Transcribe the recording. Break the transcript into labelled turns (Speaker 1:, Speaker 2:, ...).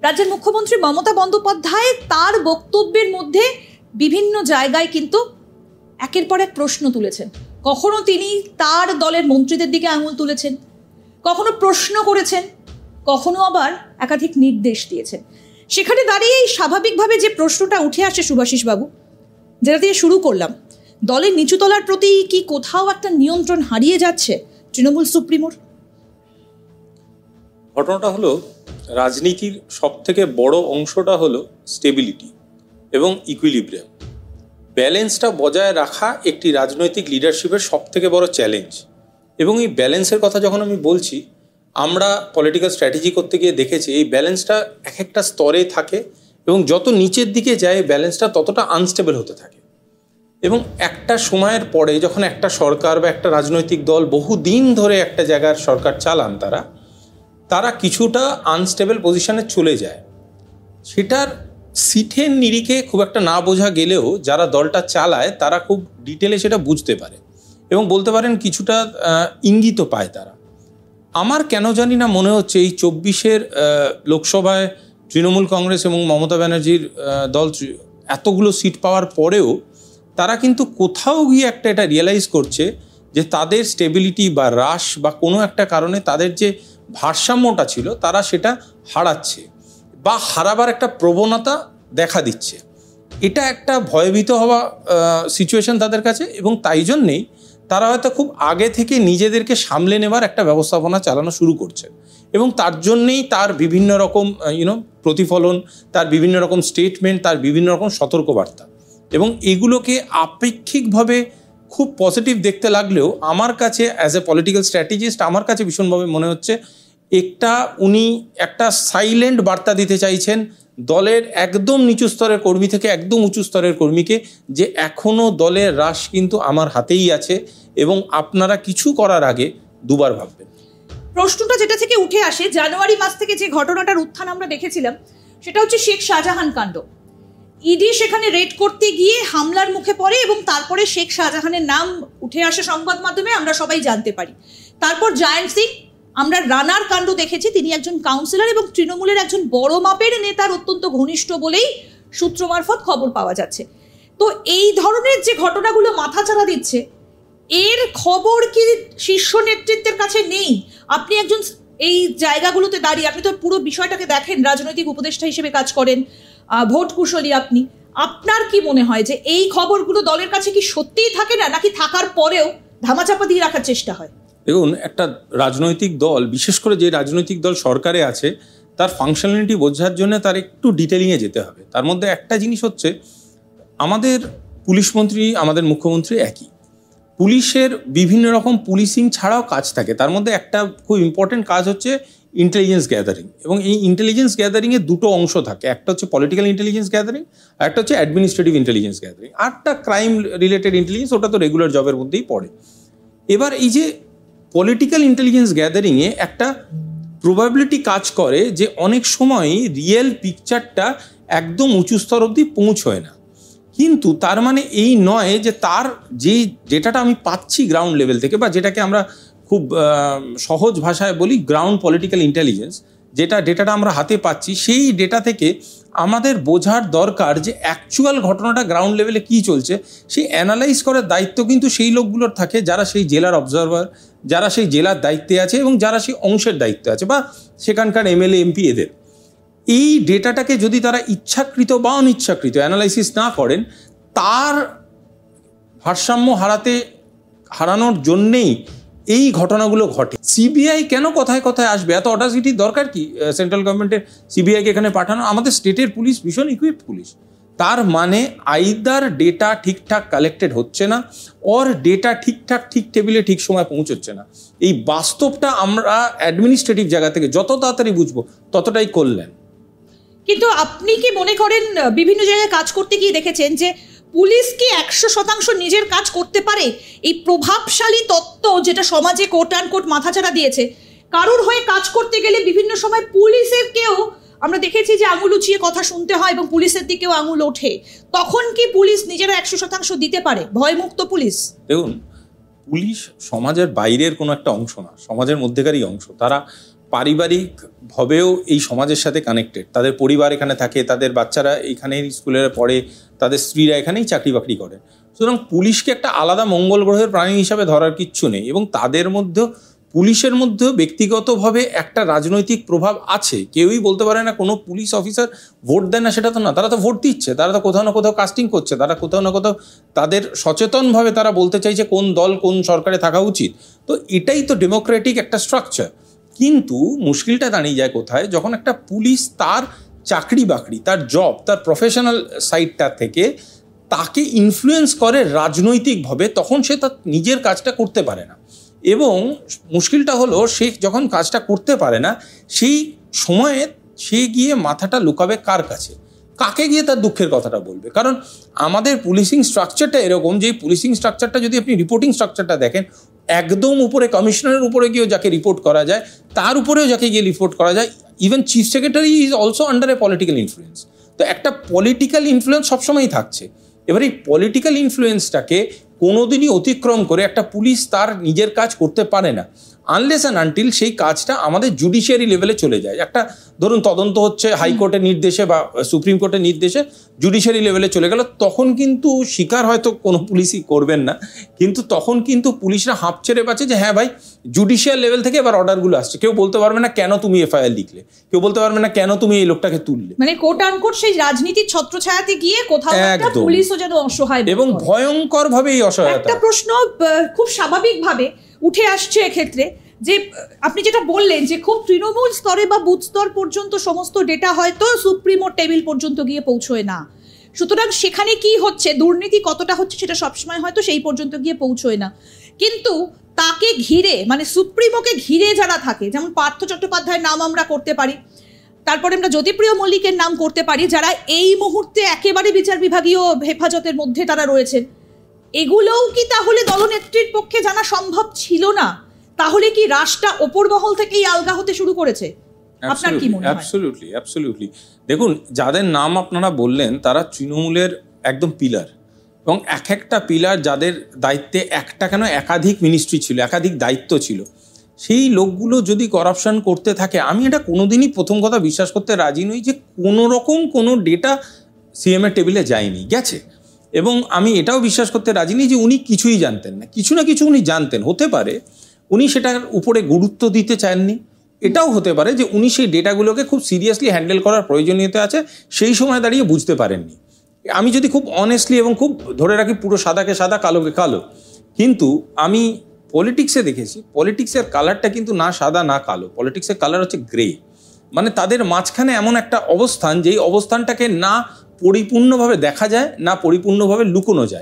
Speaker 1: রাজ্যের মুখ্যমন্ত্রী মমতা বন্দ্যোপাধ্যায় তার বক্তব্যের মধ্যে বিভিন্ন জায়গায় কিন্তু একের পর এক প্রশ্ন তুলেছেন। কখনো তিনি তার দলের মন্ত্রীদের দিকে আঙুল তুলেছেন, কখনো প্রশ্ন করেছেন, কখনো আবার একাধিক নির্দেশ দিয়েছেন। সেখানে দাঁড়িয়ে স্বাভাবিকভাবে যে প্রশ্নটা উঠে আসে সুভাষিস বাবু, যেটা দিয়ে শুরু করলাম, দলের নিচুতলার প্রতি কি কোথাও একটা নিয়ন্ত্রণ হারিয়ে যাচ্ছে তৃণমূল সুপ্রিমোর?
Speaker 2: ঘটনাটা হলো, রাজনীতির সব থেকে বড় অংশটা হলো স্টেবিলিটি এবং ইকুইলিব্রিয়াম। ব্যালেন্সটা বজায় রাখা একটি রাজনৈতিক লিডারশিপের সব থেকে বড় চ্যালেঞ্জ। এবং এই ব্যালেন্সের কথা যখন আমি বলছি, আমরা পলিটিক্যাল স্ট্র্যাটেজি করতে গিয়ে দেখেছি এই ব্যালেন্সটা এক একটা স্তরে থাকে এবং যত নিচের দিকে যায় ব্যালেন্সটা ততটা আনস্টেবল হতে থাকে। এবং একটা সময়ের পরে যখন একটা সরকার বা একটা রাজনৈতিক দল বহুদিন ধরে একটা জায়গার সরকার চালান, তারা কিছুটা আনস্টেবল পজিশনে চলে যায়। সেটার সিটের নিরিখে খুব একটা না বোঝা গেলেও যারা দলটা চালায় তারা খুব ডিটেলে সেটা বুঝতে পারে এবং বলতে পারেন কিছুটা ইঙ্গিত পায় তারা। আমার কেন জানি না মনে হচ্ছে এই 24-এর লোকসভায় তৃণমূল কংগ্রেস এবং মমতা ব্যানার্জির দল এতগুলো সিট পাওয়ার পরেও তারা কিন্তু কোথাও গিয়ে একটা এটা রিয়েলাইজ করছে যে তাদের স্টেবিলিটি বা হ্রাস বা কোনো একটা কারণে তাদের যে ভারসাম্যটা ছিল তারা সেটা হারাচ্ছে বা হারাবার একটা প্রবণতা দেখা দিচ্ছে। এটা একটা ভয়ভীত হওয়া সিচুয়েশন তাদের কাছে এবং তাই জন্যেই তারা হয়তো খুব আগে থেকে নিজেদেরকে সামলে নেওয়ার একটা ব্যবস্থাপনা চালানো শুরু করছে এবং তার জন্যেই তার বিভিন্ন রকম প্রতিফলন, তার বিভিন্ন রকম স্টেটমেন্ট, তার বিভিন্ন রকম সতর্কবার্তা এবং এগুলোকে আপেক্ষিকভাবে খুব পজিটিভ দেখতে লাগলেও আমার কাছে অ্যাজ এ পলিটিক্যাল স্ট্র্যাটেজিস্ট আমার কাছে ভীষণভাবে মনে হচ্ছে উনি একটা সাইলেন্ট বার্তা দিতে চাইছেন দলের একদম নিচু স্তরের কর্মী থেকে একদম উঁচু স্তরের কর্মীকে, যে এখনও দলের হ্রাস কিন্তু আমার হাতেই আছে এবং আপনারা কিছু করার আগে দুবার ভাববেন।
Speaker 1: প্রশ্নটা যেটা থেকে উঠে আসে, জানুয়ারি মাস থেকে যে ঘটনাটার উত্থান আমরা দেখেছিলাম সেটা হচ্ছে শেখ শাহজাহান কাণ্ড। ইডি সেখানে রেড করতে গিয়ে হামলার মুখে পড়ে এবং তারপরে শেখ শাহজাহানের নাম উঠে আসে সংবাদ মাধ্যমে, আমরা সবাই জানতে পারি। তারপর জায়েন্ট সিং, আমরা রানার কাণ্ড দেখেছি, তিনি একজন কাউন্সিলর এবং তৃণমূলের একজন বড় মাপের নেতার অত্যন্ত ঘনিষ্ঠ বলেই সূত্র মারফত খবর পাওয়া যাচ্ছে। তো এই ধরনের যে ঘটনাগুলো মাথাচাড়া দিচ্ছে, এর খবর কি শীর্ষ নেতৃত্বের কাছে নেই? আপনি একজন এই জায়গাগুলোতে দাঁড়িয়ে, আপনি তো পুরো বিষয়টাকে দেখেন, রাজনৈতিক উপদেষ্টা হিসেবে কাজ করেন, ভোট কুশলী আপনি, আপনার কি মনে হয় যে এই খবরগুলো দলের কাছে কি সত্যিই থাকে না, নাকি থাকার পরেও ধামাচাপা দিয়ে রাখার চেষ্টা হয়?
Speaker 2: দেখুন, একটা রাজনৈতিক দল, বিশেষ করে যে রাজনৈতিক দল সরকারে আছে, তার ফাংশনালিটি বোঝার জন্য তার একটু ডিটেলিংয়ে যেতে হবে। তার মধ্যে একটা জিনিস হচ্ছে, আমাদের পুলিশ মন্ত্রী, আমাদের মুখ্যমন্ত্রী একই। পুলিশের বিভিন্ন রকম পুলিশিং ছাড়াও কাজ থাকে, তার মধ্যে একটা খুব ইম্পর্টেন্ট কাজ হচ্ছে ইন্টেলিজেন্স গ্যাদারিং। এবং এই ইন্টেলিজেন্স গ্যাদারিংয়ে দুটো অংশ থাকে, একটা হচ্ছে পলিটিক্যাল ইন্টেলিজেন্স গ্যাদারিং আর একটা হচ্ছে অ্যাডমিনিস্ট্রেটিভ ইন্টেলিজেন্স গ্যাদারিং। আরটা ক্রাইম রিলেটেড ইন্টেলিজেন্স, ওটা তো রেগুলার জবের মধ্যেই পড়ে। এবার এই যে পলিটিক্যাল ইন্টেলিজেন্স গ্যাদারিংয়ে একটা প্রবাবিলিটি কাজ করে যে অনেক সময়ই রিয়েল পিকচারটা একদম উঁচু স্তর অবধি পৌঁছয় না। কিন্তু তার মানে এই নয় যে তার যে ডেটাটা আমি পাচ্ছি গ্রাউন্ড লেভেল থেকে, বা যেটাকে আমরা খুব সহজ ভাষায় বলি গ্রাউন্ড পলিটিক্যাল ইন্টেলিজেন্স, যেটা ডেটাটা আমরা হাতে পাচ্ছি, সেই ডেটা থেকে আমাদের বোঝার দরকার যে অ্যাকচুয়াল ঘটনাটা গ্রাউন্ড লেভেলে কী চলছে। সেই অ্যানালাইজ করার দায়িত্ব কিন্তু সেই লোকগুলোর থাকে যারা সেই জেলার অবজারভার, যারা সেই জেলার দায়িত্বে আছে এবং যারা সেই অংশের দায়িত্বে আছে, বা সেখানকার এমএলএ এমপি এদের। এই ডেটাটাকে যদি তারা ইচ্ছাকৃত বা অনিচ্ছাকৃত অ্যানালাইসিস না করেন, তার ভারসাম্য হারানোর জন্যেই এই ঘটনাগুলো ঘটে। সিবিআই কেন কথায় কথায় আসবে? এত অডাসিটির দরকার কি সেন্ট্রাল গভর্নমেন্টের সিবিআইকে এখানে পাঠানো? আমাদের স্টেটের পুলিশ ভীষণ ইকুইপড পুলিশ। তার মানে আইদার ডেটা ঠিকঠাক কালেক্টেড হচ্ছে না, ওর ডেটা ঠিকঠাক ঠিক টেবিলে ঠিক সময় পৌঁছচ্ছে না। এই বাস্তবটা আমরা অ্যাডমিনিস্ট্রেটিভ জায়গা থেকে যত তাড়াতাড়ি বুঝবো ততটাই কল্যাণ।
Speaker 1: কিন্তু আপনি কি মনে করেন, বিভিন্ন জায়গায় কাজ করতে গিয়ে দেখেছেন যে পুলিশ কি 100% নিজের কাজ করতে পারে? এই প্রভাবশালী তত্ত্ব যেটা সমাজে কোট অ্যান্ড কোট মাথাচাড়া দিয়েছে, কারোর হয়ে কাজ করতে গেলে বিভিন্ন সময় পুলিশের কেউ আমরা দেখেছি যে আঙুল উঁচিয়ে কথা শুনতে হয় এবং পুলিশের দিকেও আঙুল ওঠে। তখন কি পুলিশ নিজেরা 100% দিতে পারে? ভয়মুক্ত পুলিশ?
Speaker 2: দেখুন, পুলিশ সমাজের বাইরের কোনো একটা অংশ না, সমাজের মধ্যেকারই অংশ। তারা পারিবারিকভাবেও এই সমাজের সাথে কানেক্টেড, তাদের পরিবার এখানে থাকে, তাদের বাচ্চারা এখানেই স্কুলে পড়ে, তাদের স্ত্রীরা এখানেই চাকরি বাকরি করে। সুতরাং পুলিশকে একটা আলাদা মঙ্গল গ্রহের প্রাণী হিসাবে ধরার কিচ্ছু নেই। এবং তাদের মধ্যেও, পুলিশের মধ্যেও ব্যক্তিগতভাবে একটা রাজনৈতিক প্রভাব আছে। কেউই বলতে পারে না কোনো পুলিশ অফিসার ভোট দেয় না, সেটা তো না। তারা তো ভোট দিচ্ছে, তারা তো কোথাও না কোথাও কাস্টিং করছে, তারা কোথাও না কোথাও তাদের সচেতনভাবে তারা বলতে চাইছে কোন দল কোন সরকারে থাকা উচিত। তো এটাই তো ডেমোক্রেটিক একটা স্ট্রাকচার। কিন্তু মুশকিলটা দাঁড়িয়ে যায় কোথায়, যখন একটা পুলিশ তার চাকরি বাকরি, তার জব, তার প্রফেশনাল সাইডটা থেকে তাকে ইনফ্লুয়েন্স করে রাজনৈতিকভাবে, তখন সে তার নিজের কাজটা করতে পারে না। এবং মুশকিলটা হলো, সে যখন কাজটা করতে পারে না, সেই সময়ে সে গিয়ে মাথাটা লুকাবে কার কাছে, কাকে গিয়ে তার দুঃখের কথাটা বলবে? কারণ আমাদের পুলিশিং স্ট্রাকচারটা এরকম যে পুলিশিং স্ট্রাকচারটা যদি আপনি রিপোর্টিং স্ট্রাকচারটা দেখেন, একদম উপরে কমিশনারের উপরে গিয়েও যাকে রিপোর্ট করা যায়, তার উপরেও যাকে গিয়ে রিপোর্ট করা যায়, even chief secretary is also under a political influence. তো একটা পলিটিক্যাল ইনফ্লুয়েন্স সবসময়ই থাকছে। এবার এই পলিটিক্যাল ইনফ্লুয়েন্সটাকে কোনোদিনই অতিক্রম করে একটা পুলিশ তার নিজের কাজ করতে পারে না, আনলেস অ্যান্ড আনটিল সেই কাজটা আমাদের জুডিশিয়ারি লেভেলে চলে যায়। একটা ধরুন তদন্ত হচ্ছে হাইকোর্টের নির্দেশে বা সুপ্রিম কোর্টের নির্দেশে, জুডিশিয়ারি লেভেলে চলে গেল, তখন কিন্তু স্বীকার হয়তো কোনো পুলিশই করবেন না, কিন্তু তখন কিন্তু পুলিশরা হাঁপ ছেড়ে বাঁচে যে হ্যাঁ ভাই, জুডিশিয়াল লেভেল থেকে এবার অর্ডারগুলো আসছে। কেউ বলতে পারবে না কেন তুমি এফআইআর লিখলে, কেউ বলতে পারবে না কেন তুমি এই লোকটাকে তুললে।
Speaker 1: মানে কোট আনকোট সেই রাজনীতির ছত্রছায়াতে গিয়ে কোথাও একটা পুলিশও যেন অসহায়,
Speaker 2: এবং ভয়ঙ্কর ভাবে এই অসহায়তা।
Speaker 1: একটা প্রশ্ন খুব স্বাভাবিকভাবে উঠে আসছে এক্ষেত্রে, যে আপনি যেটা বললেন যে খুব তৃণমূল স্তরে বা বুথ স্তর পর্যন্ত সমস্ত ডেটা হয়তো সুপ্রিমো টেবিল পর্যন্ত গিয়ে পৌঁছয় না। সুতরাং সেখানে কি হচ্ছে, দুর্নীতি কতটা হচ্ছে, সেটা সবসময় হয়তো সেই পর্যন্ত গিয়ে পৌঁছয় না। কিন্তু তাকে ঘিরে, মানে সুপ্রিমোকে ঘিরে যারা থাকে, যেমন পার্থ চট্টোপাধ্যায়ের নাম আমরা করতে পারি, তারপরে আমরা জ্যোতিপ্রিয় মল্লিকের নাম করতে পারি, যারা এই মুহূর্তে একেবারে বিচার বিভাগীয় হেফাজতের মধ্যে তারা রয়েছেন, এগুলোও কি তাহলে দলনেত্রীর পক্ষে জানা সম্ভব ছিল না? তাহলে কি রাশটা ওপর মহল থেকেই আলগা হতে শুরু করেছে? আপনার কি মনে হয়?
Speaker 2: Absolutely, absolutely. দেখুন, যাদের নাম আপনারা বললেন তারা তৃণমূলের একদম পিলার, এবং এক একটা পিলার যাদের দায়িত্বে একটা কেন একাধিক মিনিস্ট্রি ছিল, একাধিক দায়িত্ব ছিল, সেই লোকগুলো যদি করাপশন করতে থাকে, আমি এটা কোনোদিনই প্রথম কথা বিশ্বাস করতে রাজি নই যে কোনো রকম কোনো ডেটা সিএম এর টেবিলে যায়নি, গেছে। এবং আমি এটাও বিশ্বাস করতে রাজি নই যে উনি কিছুই জানতেন না। কিছু না কিছু উনি জানতেন, হতে পারে উনি সেটার উপরে গুরুত্ব দিতে চাননি, এটাও হতে পারে যে উনি সেই ডেটাগুলোকে খুব সিরিয়াসলি হ্যান্ডেল করার প্রয়োজনীয়তা আছে, সেই সময় দাঁড়িয়ে বুঝতে পারেননি। আমি যদি খুব অনেস্টলি এবং খুব ধরে রাখি, পুরো সাদাকে সাদা কালোকে কালো, কিন্তু আমি পলিটিক্সে দেখেছি পলিটিক্সের কালারটা কিন্তু না সাদা না কালো, পলিটিক্সের কালার হচ্ছে গ্রে। মানে তাদের মাঝখানে এমন একটা অবস্থান, যেই অবস্থানটাকে না পরিপূর্ণভাবে দেখা যায়, না পরিপূর্ণভাবে লুকোনো যায়।